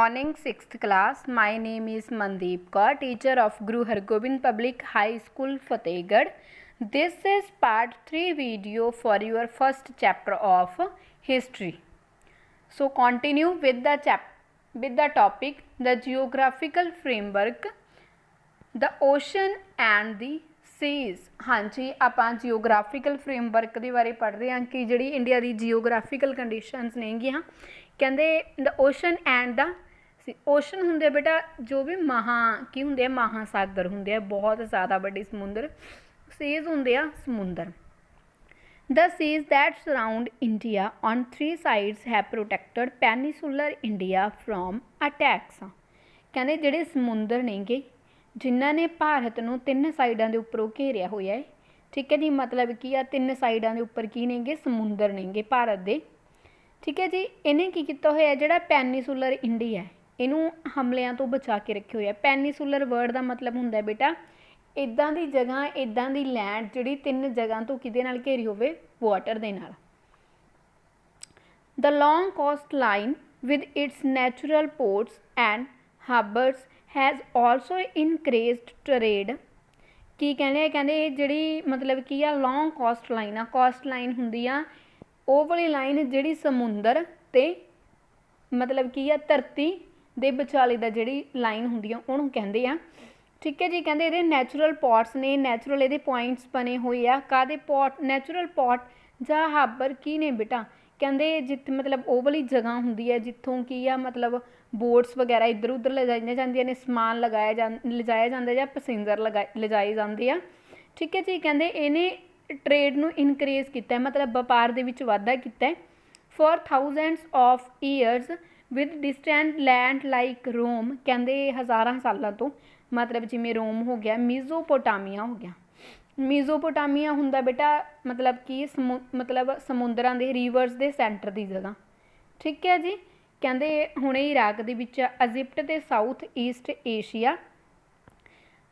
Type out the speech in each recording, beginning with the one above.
Morning, 6th class. My name is Mandeep Kaur, teacher of Guru Hargobind Public High School, Fatehgarh. This is part 3 video for your first chapter of history. So continue with the topic, the geographical framework, the ocean and the seas. हाँ जी, ਆਪਾਂ geographical framework ਦੇ ਬਾਰੇ ਪੜ੍ਹ ਰਹੇ ਹਾਂ ਕਿ ਜਿਹੜੀ India ਦੀ Geographical conditions ਨੇਗੀਆਂ, ਕਹਿੰਦੇ ਦ ਓਸ਼ਨ ਐਂਡ ਦਾ ਓਸ਼ਨ ਹੁੰਦੇ ਆ ਬੇਟਾ ਜੋ ਵੀ ਕੀ ਹੁੰਦੇ ਆ, ਮਹਾਸਾਗਰ ਹੁੰਦੇ ਆ, ਬਹੁਤ ਜ਼ਿਆਦਾ ਵੱਡੇ ਸਮੁੰਦਰ। ਸੀਜ਼ ਹੁੰਦੇ ਆ ਸਮੁੰਦਰ। The seas that surround India on 3 sides have protected peninsular India from attacks. ਕਹਿੰਦੇ ਜਿਹੜੇ ਸਮੁੰਦਰ ਨੇਗੇ ਜਿਨ੍ਹਾਂ ਨੇ ਭਾਰਤ ਨੂੰ 3 ਸਾਈਡਾਂ ਦੇ ਉੱਪਰੋਂ ਘੇਰਿਆ ਹੋਇਆ ਹੈ, ਠੀਕ ਹੈ ਜੀ। ਮਤਲਬ ਕੀ ਆ, 3 ਸਾਈਡਾਂ ਦੇ ਉੱਪਰ ਕੀ ਨੇਗੇ, ਸਮੁੰਦਰ ਨੇਗੇ ਭਾਰਤ ਦੇ, ਠੀਕ ਹੈ ਜੀ। ਇਹਨੇ ਕੀ ਕੀਤਾ ਹੋਇਆ, ਜਿਹੜਾ ਪੈਨੀਸੂਲਰ ਇੰਡੀਆ ਇਹਨੂੰ ਹਮਲਿਆਂ ਤੋਂ ਬਚਾ ਕੇ ਰੱਖਿਆ ਹੋਇਆ। ਪੈਨੀਸੂਲਰ ਵਰਡ ਦਾ ਮਤਲਬ ਹੁੰਦਾ ਬੇਟਾ ਇੱਦਾਂ ਦੀ ਜਗ੍ਹਾ, ਇੱਦਾਂ ਦੀ ਲੈਂਡ ਜਿਹੜੀ 3 ਜਗ੍ਹਾ ਤੋਂ ਕਿਹਦੇ ਨਾਲ ਘੇਰੀ ਹੋਵੇ, ਵਾਟਰ ਦੇ ਨਾਲ। The long coastline with its natural ports and harbors has also increased trade. ਕੀ ਕਹਿੰਦੇ ਆ, ਕਹਿੰਦੇ ਜਿਹੜੀ ਮਤਲਬ ਕੀ ਆ, ਲੌਂਗ ਕੋਸਟ ਲਾਈਨ ਆ। ਕੋਸਟ ਲਾਈਨ ਹੁੰਦੀ ਆ ਉਹ ਵਾਲੀ ਲਾਈਨ ਜਿਹੜੀ ਸਮੁੰਦਰ ਤੇ ਮਤਲਬ ਕੀ ਆ, ਧਰਤੀ ਦੇ ਵਿਚਾਲੇ ਦਾ ਜਿਹੜੀ ਲਾਈਨ ਹੁੰਦੀ ਆ ਉਹਨੂੰ ਕਹਿੰਦੇ ਆ, ਠੀਕ ਹੈ ਜੀ। ਕਹਿੰਦੇ ਇਹਦੇ ਨੈਚੁਰਲ ਪੋਰਟਸ ਨੇ, ਨੈਚੁਰਲ ਇਹਦੇ ਪੁਆਇੰਟਸ ਬਣੇ ਹੋਏ ਆ। ਕਾਹਦੇ ਪੋਰਟ, ਨੈਚੁਰਲ ਪੋਰਟ ਜਾਂ ਹਾਬਰ ਕੀ ਨੇ ਬੇਟਾ, ਕਹਿੰਦੇ ਜਿੱਥੇ ਮਤਲਬ ਉਹ ਵਾਲੀ ਜਗ੍ਹਾ ਹੁੰਦੀ ਹੈ ਜਿੱਥੋਂ ਕੀ ਆ, ਮਤਲਬ ਬੋਟਸ ਵਗੈਰਾ ਇੱਧਰ ਉੱਧਰ ਲਿਜਾਈਆਂ ਜਾਂਦੀਆਂ ਨੇ, ਸਮਾਨ ਲਿਜਾਇਆ ਜਾਂਦਾ ਜਾਂ ਪੈਸੇਂਜਰ ਲਿਜਾਏ ਜਾਂਦੇ ਆ, ਠੀਕ ਹੈ ਜੀ। ਕਹਿੰਦੇ ਇਹਨੇ ਟਰੇਡ ਨੂੰ ਇਨਕਰੀਜ਼ ਕੀਤਾ, ਮਤਲਬ ਵਪਾਰ ਦੇ ਵਿੱਚ ਵਾਧਾ ਕੀਤਾ। For thousands of years with distant land like Rome, ਕਹਿੰਦੇ ਹਜ਼ਾਰਾਂ ਸਾਲਾਂ ਤੋਂ, ਮਤਲਬ ਜਿਵੇਂ ਰੋਮ ਹੋ ਗਿਆ, ਮੀਜ਼ੋਪੋਟਾਮੀਆ ਹੋ ਗਿਆ। ਮੀਜ਼ੋਪੋਟਾਮੀਆ ਹੁੰਦਾ ਬੇਟਾ ਮਤਲਬ ਕੀ, ਮਤਲਬ ਸਮੁੰਦਰਾਂ ਦੇ, ਰੀਵਰਸ ਦੇ ਸੈਂਟਰ ਦੀ ਜਗ੍ਹਾ, ਠੀਕ ਹੈ ਜੀ। ਕਹਿੰਦੇ ਹੁਣੇ ਇਰਾਕ ਦੇ ਵਿੱਚ, ਇਜਿਪਟ ਤੇ south East Asia.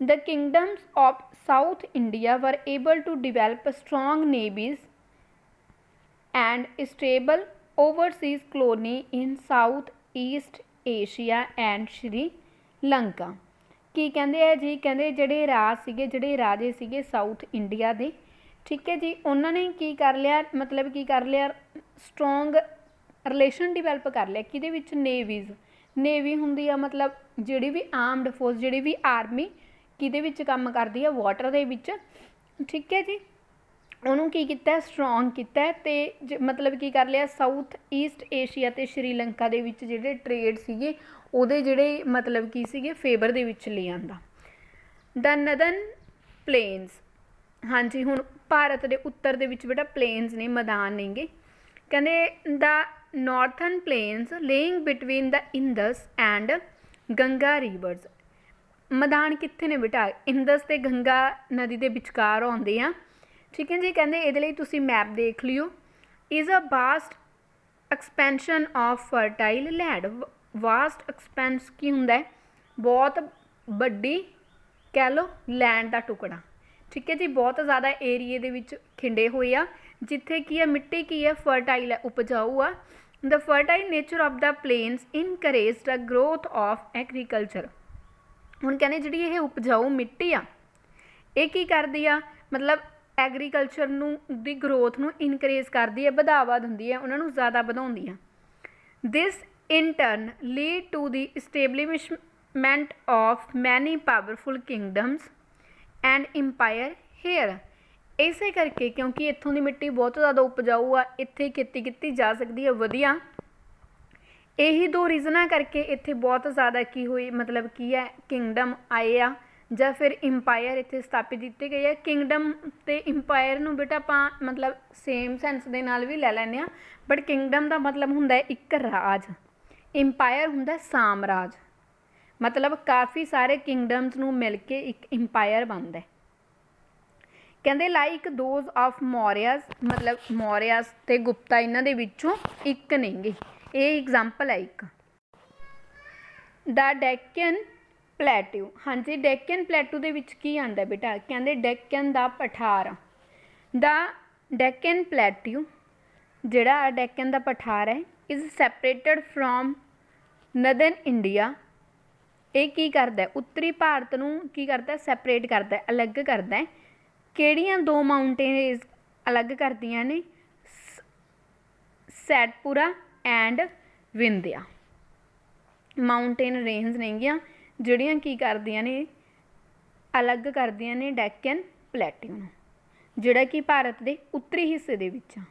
The kingdoms of South India were able to develop strong navies and stable overseas colony in South East Asia and Sri Lanka. ਕੀ ਕਹਿੰਦੇ ਆ ਜੀ, ਕਹਿੰਦੇ ਜਿਹੜੇ ਰਾਜ ਸੀਗੇ, ਜਿਹੜੇ ਰਾਜੇ ਸੀਗੇ ਸਾਊਥ ਇੰਡੀਆ ਦੇ, ਠੀਕ ਹੈ ਜੀ, ਉਹਨਾਂ ਨੇ ਕੀ ਕਰ ਲਿਆ, ਮਤਲਬ ਕੀ ਕਰ ਲਿਆ, ਸਟਰੋਂਗ ਰਿਲੇਸ਼ਨ ਡਿਵੈਲਪ ਕਰ ਲਿਆ। ਕਿਹਦੇ ਵਿੱਚ, ਨੇਵੀਜ਼। ਨੇਵੀ ਹੁੰਦੀ ਆ ਮਤਲਬ ਜਿਹੜੀ ਵੀ ਆਰਮਡ ਫੋਰਸ, ਜਿਹੜੀ ਵੀ ਆਰਮੀ ਕਿਹਦੇ ਵਿੱਚ ਕੰਮ ਕਰਦੀ ਆ, ਵਾਟਰ ਦੇ ਵਿੱਚ, ਠੀਕ ਹੈ ਜੀ। ਉਹਨੂੰ ਕੀ ਕੀਤਾ, ਸਟਰੋਂਗ ਕੀਤਾ ਅਤੇ ਮਤਲਬ ਕੀ ਕਰ ਲਿਆ, ਸਾਊਥ ਈਸਟ ਏਸ਼ੀਆ ਅਤੇ ਸ਼੍ਰੀਲੰਕਾ ਦੇ ਵਿੱਚ ਜਿਹੜੇ ਟਰੇਡ ਸੀਗੇ ਉਹਦੇ ਜਿਹੜੇ ਮਤਲਬ ਕੀ ਸੀਗੇ, ਫੇਵਰ ਦੇ ਵਿੱਚ ਲੈ ਆਂਦਾ। ਦਾ ਨਦਰਨ ਪਲੇਨਸ, ਹਾਂਜੀ ਹੁਣ ਭਾਰਤ ਦੇ ਉੱਤਰ ਦੇ ਵਿੱਚ ਬੇਟਾ ਪਲੇਨਸ ਨੇ, ਮੈਦਾਨ ਨੇਗੇ। ਕਹਿੰਦੇ the northern plains lying between the Indus and Ganga rivers. ਮੈਦਾਨ ਕਿੱਥੇ ਨੇ ਬੇਟਾ, ਇੰਦਸ ਅਤੇ ਗੰਗਾ ਨਦੀ ਦੇ ਵਿਚਕਾਰ ਆਉਂਦੇ ਆ, ਠੀਕ ਹੈ ਜੀ। ਕਹਿੰਦੇ ਇਹਦੇ ਲਈ ਤੁਸੀਂ ਮੈਪ ਦੇਖ ਲਿਓ। Is a vast expansion of fertile land. Vast expanse ਕੀ ਹੁੰਦਾ ਹੈ, ਬਹੁਤ ਵੱਡੀ ਕਹਿ ਲਓ ਲੈਂਡ ਦਾ ਟੁਕੜਾ, ਠੀਕ ਹੈ ਜੀ। ਬਹੁਤ ਜ਼ਿਆਦਾ ਏਰੀਏ ਦੇ ਵਿੱਚ ਖਿੰਡੇ ਹੋਏ ਆ, ਜਿੱਥੇ ਕੀ ਹੈ, ਮਿੱਟੀ ਕੀ ਹੈ, ਫਰਟਾਈਲ ਹੈ, ਉਪਜਾਊ ਆ। The fertile nature of the plains encourage the growth of agriculture. ਹੁਣ ਕਹਿੰਦੇ ਜਿਹੜੀ ਇਹ ਉਪਜਾਊ ਮਿੱਟੀ ਆ ਇਹ ਕੀ ਕਰਦੀ ਆ, ਮਤਲਬ ਐਗਰੀਕਲਚਰ ਨੂੰ ਦੀ ਗਰੋਥ ਨੂੰ ਇਨਕਰੇਜ ਕਰਦੀ ਹੈ, ਵਧਾਵਾ ਦਿੰਦੀ ਹੈ, ਉਹਨਾਂ ਨੂੰ ਜ਼ਿਆਦਾ ਵਧਾਉਂਦੀ ਆ। ਦਿਸ ਇਨ turn lead to the ਇਸਟੈਬਲਿਸ਼ਮੈਂਟ of ਮੈਨੀ ਪਾਵਰਫੁਲ ਕਿੰਗਡਮਸ ਐਂਡ ਇੰਪਾਇਰ ਹੇਅਰ। ਇਸੇ ਕਰਕੇ ਕਿਉਂਕਿ ਇੱਥੋਂ ਦੀ ਮਿੱਟੀ ਬਹੁਤ ਜ਼ਿਆਦਾ ਉਪਜਾਊ ਆ, ਇੱਥੇ ਖੇਤੀ ਕੀਤੀ ਜਾ ਸਕਦੀ ਹੈ ਵਧੀਆ। ਇਹੀ 2 ਰੀਜ਼ਨਾਂ ਕਰਕੇ ਇੱਥੇ ਬਹੁਤ ਜ਼ਿਆਦਾ ਕੀ ਹੋਈ, ਮਤਲਬ ਕੀ ਹੈ, ਕਿੰਗਡਮ ਆਏ ਆ ਜਾਂ ਫਿਰ ਇੰਪਾਇਰ ਇੱਥੇ ਸਥਾਪਿਤ ਕੀਤੇ ਗਏ ਆ। ਕਿੰਗਡਮ ਅਤੇ ਇੰਪਾਇਰ ਨੂੰ ਬੇਟਾ ਆਪਾਂ ਮਤਲਬ ਸੇਮ ਸੈਂਸ ਦੇ ਨਾਲ ਵੀ ਲੈ ਲੈਂਦੇ ਹਾਂ, ਬਟ ਕਿੰਗਡਮ ਦਾ ਮਤਲਬ ਹੁੰਦਾ ਇੱਕ ਰਾਜ, ਇੰਪਾਇਰ ਹੁੰਦਾ ਸਾਮਰਾਜ, ਮਤਲਬ ਕਾਫੀ ਸਾਰੇ ਕਿੰਗਡਮਸ ਨੂੰ ਮਿਲ ਕੇ ਇੱਕ ਇੰਪਾਇਰ ਬਣਦਾ। ਕਹਿੰਦੇ ਲਾਈਕ ਦੋਜ਼ ਆਫ ਮੌਰਿਆਸ, ਮਤਲਬ ਮੌਰਿਆਸ ਅਤੇ ਗੁਪਤਾ ਇਹਨਾਂ ਦੇ ਵਿੱਚੋਂ ਇੱਕ ਨੇਗੇ, ਇਹ ਐਗਜ਼ਾਮਪਲ ਹੈ ਇੱਕ। ਦਾ ਡੈਕਨ ਪਲੇਟੂ, ਹਾਂਜੀ ਡੈਕਨ ਪਲੇਟੂ ਦੇ ਵਿੱਚ ਕੀ ਆਉਂਦਾ ਬੇਟਾ, ਕਹਿੰਦੇ ਡੈਕਨ ਦਾ ਪਠਾਰ। ਦਾ ਡੈਕਨ ਪਲੇਟੂ ਜਿਹੜਾ ਡੈਕਨ ਦਾ ਪਠਾਰ ਹੈ ਇਜ਼ ਸੈਪਰੇਟਡ ਫਰੋਮ ਨਦਰਨ ਇੰਡੀਆ ਇਹ ਕੀ ਕਰਦਾ ਉੱਤਰੀ ਭਾਰਤ ਨੂੰ ਕੀ ਕਰਦਾ ਸੈਪਰੇਟ ਕਰਦਾ ਅਲੱਗ ਕਰਦਾ ਕਿਹੜੀਆਂ ਦੋ ਮਾਊਂਟੇਨ ਰੇਂਜ ਅਲੱਗ ਕਰਦੀਆਂ ਨੇ ਸੈਟਪੁਰਾ ਐਂਡ ਵਿੰਧਿਆ ਮਾਊਂਟੇਨ ਰੇਂਜ ਨੇਗੀਆਂ ਜਿਹੜੀਆਂ ਕੀ ਕਰਦੀਆਂ ਨੇ ਅਲੱਗ ਕਰਦੀਆਂ ਨੇ ਡੈਕਨ ਪਲੇਟਿਊ ਨੂੰ ਜਿਹੜਾ ਕਿ ਭਾਰਤ ਦੇ ਉੱਤਰੀ ਹਿੱਸੇ ਦੇ ਵਿੱਚ ਆ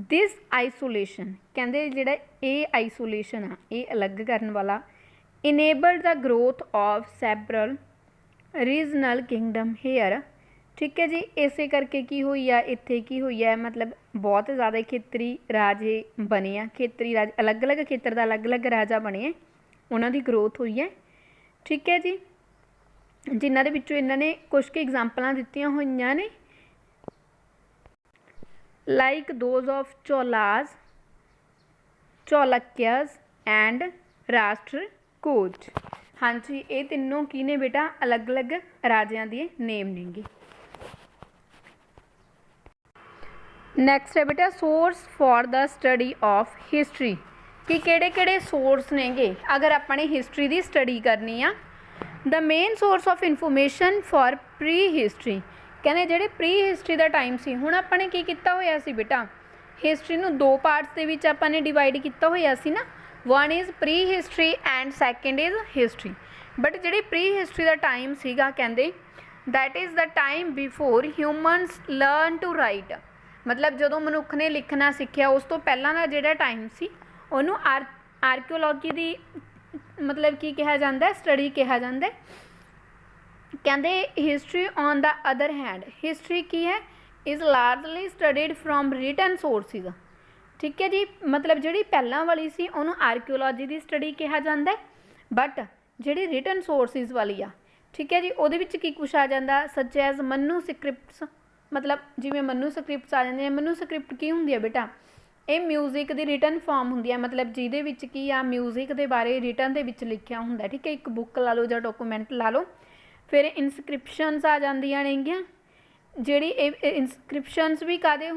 ਦਿਸ ਆਈਸੋਲੇਸ਼ਨ ਕਹਿੰਦੇ ਜਿਹੜਾ ਇਹ ਆਈਸੋਲੇਸ਼ਨ ਆ ਇਹ ਅਲੱਗ ਕਰਨ ਵਾਲਾ enabled the growth of several regional kingdom here ਠੀਕ ਹੈ ਜੀ ਇਸੇ ਕਰਕੇ ਕੀ ਹੋਈ ਆ ਇੱਥੇ ਕੀ ਹੋਈ ਹੈ ਮਤਲਬ ਬਹੁਤ ਜ਼ਿਆਦਾ ਖੇਤਰੀ ਰਾਜੇ ਬਣੇ ਆ ਖੇਤਰੀ ਰਾਜ ਅਲੱਗ-ਅਲੱਗ ਖੇਤਰ ਦਾ ਅਲੱਗ-ਅਲੱਗ ਰਾਜਾ ਬਣੇ ਆ ਉਹਨਾਂ ਦੀ ਗਰੋਥ ਹੋਈ ਹੈ ਠੀਕ ਹੈ ਜੀ ਜਿਨ੍ਹਾਂ ਦੇ ਵਿੱਚੋਂ ਇਹਨਾਂ ਨੇ ਕੁਝ ਕੁ ਐਗਜ਼ਾਮਪਲਾਂ ਦਿੱਤੀਆਂ ਹੋਈਆਂ ਨੇ ਲਾਈਕ ਦੋਜ਼ ਆਫ ਚੋਲਾਸ ਚੋਲਕਿਆਸ ਐਂਡ ਰਾਸ਼ਟਰਕੂਟ ਹਾਂਜੀ ਇਹ ਤਿੰਨੋਂ ਕੀ ਨੇ ਬੇਟਾ ਅਲੱਗ-ਅਲੱਗ ਰਾਜਿਆਂ ਦੇ ਨੇਮ ਨੇਗੇ ਨੈਕਸਟ ਹੈ ਬੇਟਾ source for the study of history ਕਿ ਕਿਹੜੇ-ਕਿਹੜੇ ਸੋਰਸ ਨੇਗੇ ਅਗਰ ਆਪਾਂ ਨੇ ਹਿਸਟਰੀ ਦੀ ਸਟੱਡੀ ਕਰਨੀ ਆ ਦ main source of information for pre history ਕਹਿੰਦੇ ਜਿਹੜੇ ਪ੍ਰੀ ਹਿਸਟਰੀ ਦਾ ਟਾਈਮ ਸੀ ਹੁਣ ਆਪਾਂ ਨੇ ਕੀ ਕੀਤਾ ਹੋਇਆ ਸੀ ਬੇਟਾ ਹਿਸਟਰੀ ਨੂੰ ਦੋ ਪਾਰਟਸ ਦੇ ਵਿੱਚ ਆਪਾਂ ਨੇ ਡਿਵਾਈਡ ਕੀਤਾ ਹੋਇਆ ਸੀ ਨਾ one is prehistory and second is history but ਜਿਹੜੀ ਪ੍ਰੀ ਹਿਸਟਰੀ ਦਾ ਟਾਈਮ ਸੀਗਾ ਕਹਿੰਦੇ that is the time before humans learn to write ਮਤਲਬ ਜਦੋਂ ਮਨੁੱਖ ਨੇ ਲਿਖਣਾ ਸਿੱਖਿਆ ਉਸ ਤੋਂ ਪਹਿਲਾਂ ਦਾ ਜਿਹੜਾ ਟਾਈਮ ਸੀ ਉਹਨੂੰ ਆਰਕੀਓਲੋਜੀ ਦੀ ਮਤਲਬ ਕੀ ਕਿਹਾ ਜਾਂਦਾ ਸਟੱਡੀ ਕਿਹਾ ਜਾਂਦਾ ਕਹਿੰਦੇ history on the other hand history ਕੀ ਹੈ is largely studied from written sources ਠੀਕ ਹੈ ਜੀ ਮਤਲਬ ਜਿਹੜੀ ਪਹਿਲਾਂ ਵਾਲੀ ਸੀ ਉਹਨੂੰ ਆਰਕੀਓਲੋਜੀ ਦੀ ਸਟੱਡੀ ਕਿਹਾ ਜਾਂਦਾ ਬਟ ਜਿਹੜੀ ਰਿਟਨ ਸੋਰਸਿਸ ਵਾਲੀ ਆ ਠੀਕ ਹੈ ਜੀ ਉਹਦੇ ਵਿੱਚ ਕੀ ਕੁਛ ਆ ਜਾਂਦਾ ਸੱਚ ਐਜ਼ ਮਨੂ ਸਕ੍ਰਿਪਟਸ ਮਤਲਬ ਜਿਵੇਂ ਮਨੂ ਸਕ੍ਰਿਪਟਸ ਆ ਜਾਂਦੇ ਨੇ ਮਨੂ ਸਕ੍ਰਿਪਟ ਕੀ ਹੁੰਦੀ ਆ ਬੇਟਾ ਇਹ ਮਿਊਜ਼ਿਕ ਦੀ ਰਿਟਨ ਫਾਰਮ ਹੁੰਦੀ ਹੈ ਮਤਲਬ ਜਿਹਦੇ ਵਿੱਚ ਕੀ ਆ ਮਿਊਜ਼ਿਕ ਦੇ ਬਾਰੇ ਰਿਟਨ ਦੇ ਵਿੱਚ ਲਿਖਿਆ ਹੁੰਦਾ ਠੀਕ ਹੈ ਇੱਕ ਬੁੱਕ ਲਾ ਲਓ ਜਾਂ ਡਾਕੂਮੈਂਟ ਲਾ ਲਓ ਫਿਰ ਇਨਸਕ੍ਰਿਪਸ਼ਨਸ ਆ ਜਾਂਦੀਆਂ ਨੇਗੀਆਂ ਜਿਹੜੀ ਇਹ ਇਨਸਕ੍ਰਿਪਸ਼ਨਸ ਵੀ ਕਾਹਦੇ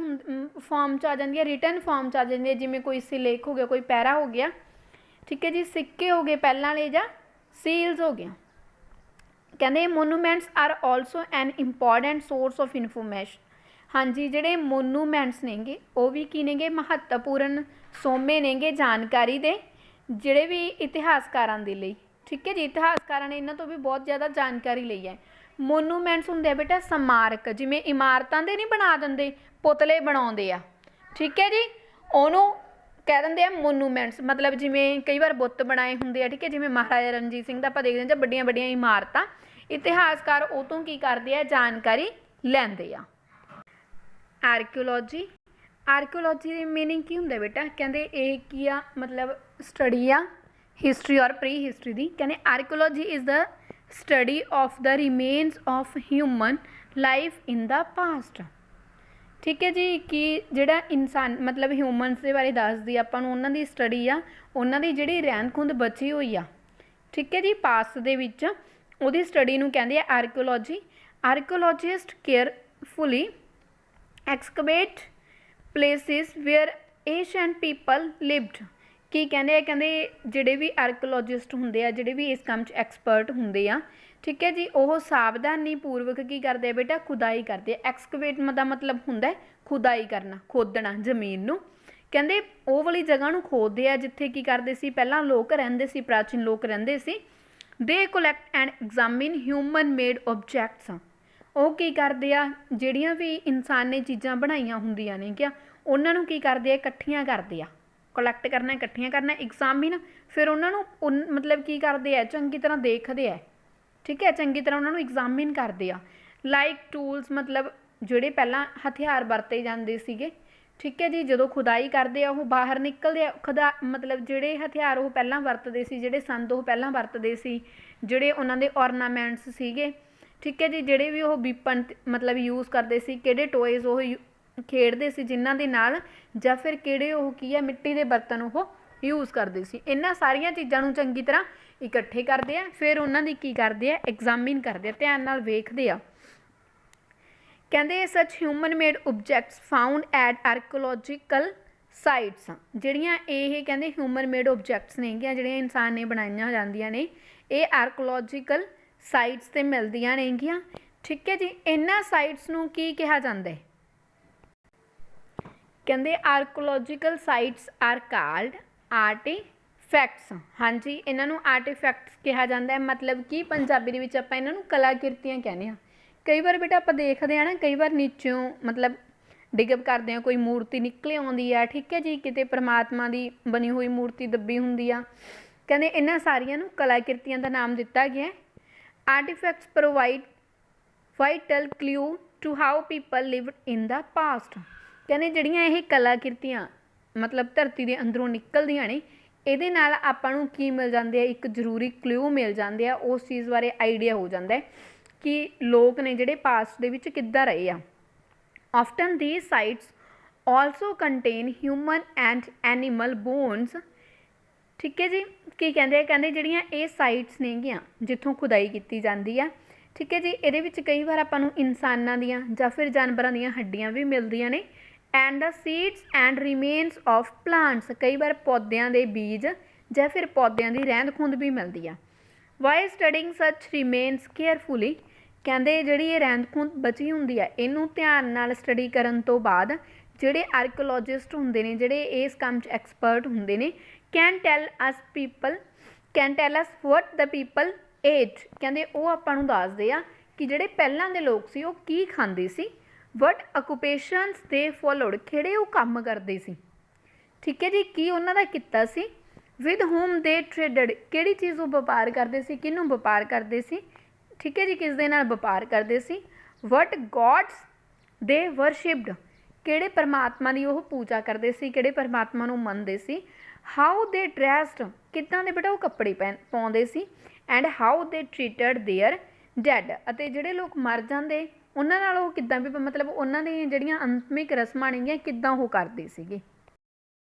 ਫਾਰਮ 'ਚ ਆ ਜਾਂਦੀਆਂ ਰਿਟਨ ਫਾਰਮ 'ਚ ਆ ਜਾਂਦੀਆਂ ਜਿਵੇਂ ਕੋਈ ਸਿਲੇਖ ਹੋ ਗਿਆ ਕੋਈ ਪੈਰਾ ਹੋ ਗਿਆ ਠੀਕ ਹੈ ਜੀ ਸਿੱਕੇ ਹੋ ਗਏ ਪਹਿਲਾਂ ਵਾਲੇ ਜਾਂ ਸੀਲਸ ਹੋ ਗਿਆ ਕਹਿੰਦੇ monuments are also N important source of information ਹਾਂਜੀ ਜਿਹੜੇ ਮੋਨੂਮੈਂਟਸ ਨੇਗੇ ਉਹ ਵੀ ਕੀ ਨੇਗੇ ਮਹੱਤਵਪੂਰਨ ਸੋਮੇ ਨੇਗੇ ਜਾਣਕਾਰੀ ਦੇ ਜਿਹੜੇ ਵੀ ਇਤਿਹਾਸਕਾਰਾਂ ਦੇ ਲਈ ਠੀਕ ਹੈ ਜੀ ਇਤਿਹਾਸਕਾਰਾਂ ਨੇ ਇਹਨਾਂ ਤੋਂ ਵੀ ਬਹੁਤ ਜ਼ਿਆਦਾ ਜਾਣਕਾਰੀ ਲਈ ਹੈ ਮੋਨੂਮੈਂਟਸ ਹੁੰਦੇ ਆ ਬੇਟਾ ਸਮਾਰਕ ਜਿਵੇਂ ਇਮਾਰਤਾਂ ਦੇ ਨਹੀਂ ਬਣਾ ਦਿੰਦੇ ਪੁਤਲੇ ਬਣਾਉਂਦੇ ਆ ਠੀਕ ਹੈ ਜੀ ਉਹਨੂੰ ਕਹਿ ਦਿੰਦੇ ਆ ਮੋਨੂਮੈਂਟਸ ਮਤਲਬ ਜਿਵੇਂ ਕਈ ਵਾਰ ਬੁੱਤ ਬਣਾਏ ਹੁੰਦੇ ਆ ਠੀਕ ਹੈ ਜਿਵੇਂ ਮਹਾਰਾਜਾ ਰਣਜੀਤ ਸਿੰਘ ਦਾ ਆਪਾਂ ਦੇਖਦੇ ਹਾਂ ਜਾਂ ਵੱਡੀਆਂ ਵੱਡੀਆਂ ਇਮਾਰਤਾਂ ਇਤਿਹਾਸਕਾਰ ਉਹ ਤੋਂ ਕੀ ਕਰਦੇ ਆ ਜਾਣਕਾਰੀ ਲੈਂਦੇ ਆ ਆਰਕੀਓਲੋਜੀ ਆਰਕੀਓਲੋਜੀ ਦੀ ਮੀਨਿੰਗ ਕੀ ਹੁੰਦਾ ਬੇਟਾ ਕਹਿੰਦੇ ਇਹ ਕੀ ਆ ਮਤਲਬ ਸਟੱਡੀ ਆ ਹਿਸਟਰੀ ਔਰ ਪ੍ਰੀ ਹਿਸਟਰੀ ਦੀ ਕਹਿੰਦੇ ਆਰਕੀਓਲੋਜੀ is the study of the remains of human life in the past ਠੀਕ ਹੈ ਜੀ ਕਿ ਜਿਹੜਾ ਇਨਸਾਨ ਮਤਲਬ ਹਿਊਮਨਸ ਦੇ ਬਾਰੇ ਦੱਸਦੀ ਆਪਾਂ ਨੂੰ ਉਹਨਾਂ ਦੀ ਸਟੱਡੀ ਆ ਉਹਨਾਂ ਦੀ ਜਿਹੜੀ ਰਹਿੰਦ ਖੂੰਹਦ ਬਚੀ ਹੋਈ ਆ ਠੀਕ ਹੈ ਜੀ ਪਾਸਟ ਦੇ ਵਿੱਚ ਉਹਦੀ ਸਟੱਡੀ ਨੂੰ ਕਹਿੰਦੇ ਆ archaeology archaeologist carefully excavate places where Asian people lived ਕੀ ਕਹਿੰਦੇ ਆ ਕਹਿੰਦੇ ਜਿਹੜੇ ਵੀ ਆਰਕੀਓਲੋਜਿਸਟ ਹੁੰਦੇ ਆ ਜਿਹੜੇ ਵੀ ਇਸ ਕੰਮ 'ਚ ਐਕਸਪਰਟ ਹੁੰਦੇ ਆ ਠੀਕ ਹੈ ਜੀ ਉਹ ਸਾਵਧਾਨੀ ਪੂਰਵਕ ਕੀ ਕਰਦੇ ਆ ਬੇਟਾ ਖੁਦਾਈ ਕਰਦੇ ਆ ਐਕਸਕਵੇਟ ਦਾ ਮਤਲਬ ਹੁੰਦਾ ਖੁਦਾਈ ਕਰਨਾ ਖੋਦਣਾ ਜ਼ਮੀਨ ਨੂੰ ਕਹਿੰਦੇ ਉਹ ਵਾਲੀ ਜਗ੍ਹਾ ਨੂੰ ਖੋਦਦੇ ਆ ਜਿੱਥੇ ਕੀ ਕਰਦੇ ਸੀ ਪਹਿਲਾਂ ਲੋਕ ਰਹਿੰਦੇ ਸੀ ਪ੍ਰਾਚੀਨ ਲੋਕ ਰਹਿੰਦੇ ਸੀ ਦੇ collect and examine human made objects ਉਹ ਕੀ ਕਰਦੇ ਆ ਜਿਹੜੀਆਂ ਵੀ ਇਨਸਾਨ ਨੇ ਚੀਜ਼ਾਂ ਬਣਾਈਆਂ ਹੁੰਦੀਆਂ ਨੇ ਕਿਆ ਉਹਨਾਂ ਨੂੰ ਕੀ ਕਰਦੇ ਆ ਇਕੱਠੀਆਂ ਕਰਦੇ ਆ ਕਲੈਕਟ ਕਰਨਾ ਇਕੱਠੀਆਂ ਕਰਨਾ ਐਗਜ਼ਾਮਿਨ ਫਿਰ ਉਹਨਾਂ ਨੂੰ ਮਤਲਬ ਕੀ ਕਰਦੇ ਆ ਚੰਗੀ ਤਰ੍ਹਾਂ ਦੇਖਦੇ ਆ ਠੀਕ ਹੈ ਚੰਗੀ ਤਰ੍ਹਾਂ ਉਹਨਾਂ ਨੂੰ ਐਗਜ਼ਾਮਿਨ ਕਰਦੇ ਆ ਲਾਈਕ ਟੂਲਸ ਮਤਲਬ ਜਿਹੜੇ ਪਹਿਲਾਂ ਹਥਿਆਰ ਵਰਤੇ ਜਾਂਦੇ ਸੀਗੇ ਠੀਕ ਹੈ ਜੀ ਜਦੋਂ ਖੁਦਾਈ ਕਰਦੇ ਆ ਉਹ ਬਾਹਰ ਨਿਕਲਦੇ ਆ ਮਤਲਬ ਜਿਹੜੇ ਹਥਿਆਰ ਉਹ ਪਹਿਲਾਂ ਵਰਤਦੇ ਸੀ ਜਿਹੜੇ ਸੰਦ ਉਹ ਪਹਿਲਾਂ ਵਰਤਦੇ ਸੀ ਜਿਹੜੇ ਉਹਨਾਂ ਦੇ ਔਰਨਾਮੈਂਟਸ ਸੀਗੇ ਠੀਕ ਹੈ ਜੀ ਜਿਹੜੇ ਵੀ ਉਹ ਵੀਪਨ ਮਤਲਬ ਯੂਜ਼ ਕਰਦੇ ਸੀ ਕਿਹੜੇ ਟੋਇਜ਼ ਉਹ ਖੇਡਦੇ ਸੀ ਜਿਨ੍ਹਾਂ ਦੇ ਨਾਲ ਜਾਂ ਫਿਰ ਕਿਹੜੇ ਉਹ ਕੀ ਹੈ ਮਿੱਟੀ ਦੇ ਬਰਤਨ ਉਹ ਯੂਜ਼ ਕਰਦੇ ਸੀ ਇਹਨਾਂ ਸਾਰੀਆਂ ਚੀਜ਼ਾਂ ਨੂੰ ਚੰਗੀ ਤਰ੍ਹਾਂ ਇਕੱਠੇ ਕਰਦੇ ਆ ਫਿਰ ਉਹਨਾਂ ਦੀ ਕੀ ਕਰਦੇ ਆ ਐਗਜ਼ਾਮਿਨ ਕਰਦੇ ਆ ਧਿਆਨ ਨਾਲ ਵੇਖਦੇ ਆ ਕਹਿੰਦੇ ਸੱਚ human made objects found at archaeological sites ਜਿਹੜੀਆਂ ਇਹ ਕਹਿੰਦੇ ਹਿਊਮਨ ਮੇਡ ਆਬਜੈਕਟਸ ਨੇਗੀਆਂ, ਜਿਹੜੀਆਂ ਇਨਸਾਨ ਨੇ ਬਣਾਈਆਂ ਜਾਂਦੀਆਂ ਨੇ, ਇਹ ਆਰਕੋਲੋਜੀਕਲ ਸਾਈਟਸ 'ਤੇ ਮਿਲਦੀਆਂ ਨੇਗੀਆਂ। ਠੀਕ ਹੈ ਜੀ। ਇਹਨਾਂ ਸਾਈਟਸ ਨੂੰ ਕੀ ਕਿਹਾ ਜਾਂਦਾ ਹੈ? ਕਹਿੰਦੇ ਆਰਕੋਲੋਜੀਕਲ ਸਾਈਟਸ ਆਰ ਕਾਲਡ ਆਰਟੀਫੈਕਟਸ। ਹਾਂਜੀ, ਇਹਨਾਂ ਨੂੰ ਆਰਟੀਫੈਕਟਸ ਕਿਹਾ ਜਾਂਦਾ ਹੈ। ਮਤਲਬ ਕਿ ਪੰਜਾਬੀ ਦੇ ਵਿੱਚ ਆਪਾਂ ਇਹਨਾਂ ਨੂੰ ਕਲਾਕ੍ਰਿਤੀਆਂ ਕਹਿੰਦੇ ਹਾਂ। ਕਈ ਵਾਰ ਬੇਟਾ ਆਪਾਂ ਦੇਖਦੇ ਹਾਂ ਨਾ, ਕਈ ਵਾਰ ਨੀਚੋਂ ਮਤਲਬ ਡਿਗ ਅਪ ਕਰਦੇ ਹਾਂ, ਕੋਈ ਮੂਰਤੀ ਨਿਕਲ ਆਉਂਦੀ ਆ। ਠੀਕ ਹੈ ਜੀ। ਕਿਤੇ ਪਰਮਾਤਮਾ ਦੀ ਬਣੀ ਹੋਈ ਮੂਰਤੀ ਦੱਬੀ ਹੁੰਦੀ ਆ। ਕਹਿੰਦੇ ਇਹਨਾਂ ਸਾਰੀਆਂ ਨੂੰ ਕਲਾਕ੍ਰਿਤੀਆਂ ਦਾ ਨਾਮ ਦਿੱਤਾ ਗਿਆ ਹੈ। Artefacts provide vital clue to how people lived in the past. ਕਹਿੰਦੇ ਜਿਹੜੀਆਂ ਇਹ ਕਲਾਕ੍ਰਿਤੀਆਂ ਮਤਲਬ ਧਰਤੀ ਦੇ ਅੰਦਰੋਂ ਨਿਕਲਦੀਆਂ ਨੇ, ਇਹਦੇ ਨਾਲ ਆਪਾਂ ਨੂੰ ਕੀ ਮਿਲ ਜਾਂਦੇ ਆ? ਇੱਕ ਜ਼ਰੂਰੀ ਕਲਿਊ ਮਿਲ ਜਾਂਦੇ ਆ, ਉਸ ਚੀਜ਼ ਬਾਰੇ ਆਈਡੀਆ ਹੋ ਜਾਂਦਾ ਹੈ ਕਿ ਲੋਕ ਨੇ ਜਿਹੜੇ ਪਾਸਟ ਦੇ ਵਿੱਚ ਕਿੱਦਾਂ ਰਹੇ ਆ। Often these sites also contain human and animal bones। ਠੀਕ ਹੈ ਜੀ। ਕੀ ਕਹਿੰਦੇ ਆ? ਕਹਿੰਦੇ ਜਿਹੜੀਆਂ ਇਹ ਸਾਈਟਸ ਨੇਗੀਆਂ ਜਿੱਥੋਂ ਖੁਦਾਈ ਕੀਤੀ ਜਾਂਦੀ ਆ, ਠੀਕ ਹੈ ਜੀ, ਇਹਦੇ ਵਿੱਚ ਕਈ ਵਾਰ ਆਪਾਂ ਨੂੰ ਇਨਸਾਨਾਂ ਦੀਆਂ ਜਾਂ ਫਿਰ ਜਾਨਵਰਾਂ ਦੀਆਂ ਹੱਡੀਆਂ ਵੀ ਮਿਲਦੀਆਂ ਨੇ। And the seeds and remains of plants, ਕਈ ਵਾਰ ਪੌਦਿਆਂ ਦੇ ਬੀਜ ਜਾਂ ਫਿਰ ਪੌਦਿਆਂ ਦੀ ਰਹਿੰਦ ਖੂੰਹਦ ਵੀ ਮਿਲਦੀ ਆ। ਵਾਈ ਸਟੱਡਿੰਗ ਸੱਚ ਰਿਮੇਨਸ ਕੇਅਰਫੁਲੀ। ਕਹਿੰਦੇ ਜਿਹੜੀ ਇਹ ਰਹਿੰਦ ਖੂੰਹਦ ਬਚੀ ਹੁੰਦੀ ਆ, ਇਹਨੂੰ ਧਿਆਨ ਨਾਲ ਸਟੱਡੀ ਕਰਨ ਤੋਂ ਬਾਅਦ ਜਿਹੜੇ ਆਰਕੋਲੋਜਿਸਟ ਹੁੰਦੇ ਨੇ, ਜਿਹੜੇ ਇਸ ਕੰਮ 'ਚ ਐਕਸਪਰਟ ਹੁੰਦੇ ਨੇ, can tell us what the people eight. ਕਹਿੰਦੇ ਉਹ ਆਪਾਂ ਨੂੰ ਦੱਸਦੇ ਆ ਕਿ ਜਿਹੜੇ ਪਹਿਲਾਂ ਦੇ ਲੋਕ ਸੀ ਉਹ ਕੀ ਖਾਂਦੇ ਸੀ। ਵਟ ਆਕੂਪੇਸ਼ਨਸ ਦੇ ਫੋਲੋਡ, ਕਿਹੜੇ ਉਹ ਕੰਮ ਕਰਦੇ ਸੀ। ਠੀਕ ਹੈ ਜੀ। ਕੀ ਉਹਨਾਂ ਦਾ ਕਿੱਤਾ ਸੀ। ਵਿਦ ਹੋਮ ਦੇ ਟ੍ਰੇਡਡ, ਕਿਹੜੀ ਚੀਜ਼ ਉਹ ਵਪਾਰ ਕਰਦੇ ਸੀ, ਕਿਹਨੂੰ ਵਪਾਰ ਕਰਦੇ ਸੀ। ਠੀਕ ਹੈ ਜੀ। ਕਿਸ ਦੇ ਨਾਲ ਵਪਾਰ ਕਰਦੇ ਸੀ। ਵਟ ਗੋਡਸ ਦੇ ਵਰਸ਼ਿਪਡ, ਕਿਹੜੇ ਪਰਮਾਤਮਾ ਦੀ ਉਹ ਪੂਜਾ ਕਰਦੇ ਸੀ, ਕਿਹੜੇ ਪਰਮਾਤਮਾ ਨੂੰ ਮੰਨਦੇ ਸੀ। ਹਾਊ ਦੇ ਡਰੈਸਡ, ਕਿੱਦਾਂ ਦੇ ਬੇਟਾ ਉਹ ਕੱਪੜੇ ਪਾਉਂਦੇ ਸੀ। And how they treated their dead, ਅਤੇ ਜਿਹੜੇ ਲੋਕ ਮਰ ਜਾਂਦੇ ਉਹਨਾਂ ਨਾਲ ਉਹ ਕਿੱਦਾਂ ਵੀ ਮਤਲਬ ਉਹਨਾਂ ਦੀਆਂ ਜਿਹੜੀਆਂ ਅੰਤਮਿਕ ਰਸਮਾਂ ਨੇਗੀਆਂ ਕਿੱਦਾਂ ਉਹ ਕਰਦੇ ਸੀਗੇ।